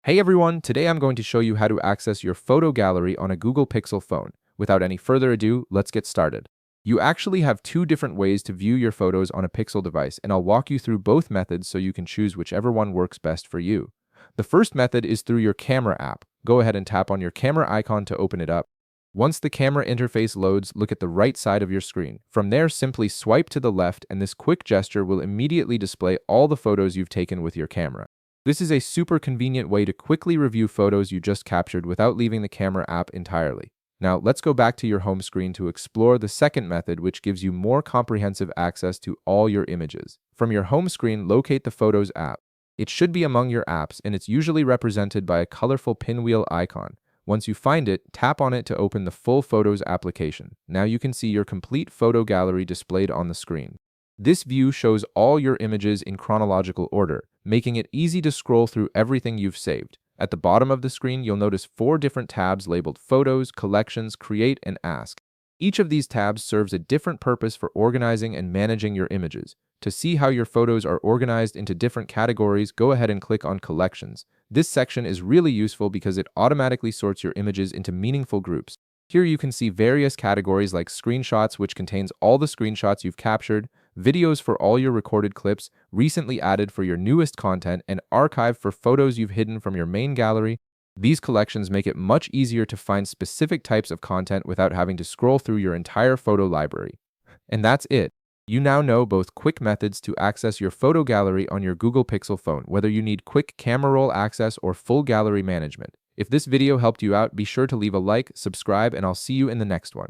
Hey everyone, today I'm going to show you how to access your photo gallery on a Google Pixel phone. Without any further ado, let's get started. You actually have two different ways to view your photos on a Pixel device, and I'll walk you through both methods so you can choose whichever one works best for you. The first method is through your camera app. Go ahead and tap on your camera icon to open it up. Once the camera interface loads, look at the right side of your screen. From there, simply swipe to the left, and this quick gesture will immediately display all the photos you've taken with your camera. This is a super convenient way to quickly review photos you just captured without leaving the camera app entirely. Now, let's go back to your home screen to explore the second method, which gives you more comprehensive access to all your images. From your home screen, locate the Photos app. It should be among your apps, and it's usually represented by a colorful pinwheel icon. Once you find it, tap on it to open the full Photos application. Now you can see your complete photo gallery displayed on the screen. This view shows all your images in chronological order, making it easy to scroll through everything you've saved. At the bottom of the screen, you'll notice 4 different tabs labeled Photos, Collections, Create, and Ask. Each of these tabs serves a different purpose for organizing and managing your images. To see how your photos are organized into different categories, go ahead and click on Collections. This section is really useful because it automatically sorts your images into meaningful groups. Here you can see various categories like screenshots, which contains all the screenshots you've captured, videos for all your recorded clips, recently added for your newest content, and archive for photos you've hidden from your main gallery. These collections make it much easier to find specific types of content without having to scroll through your entire photo library. And that's it. You now know both quick methods to access your photo gallery on your Google Pixel phone, whether you need quick camera roll access or full gallery management. If this video helped you out, be sure to leave a like, subscribe, and I'll see you in the next one.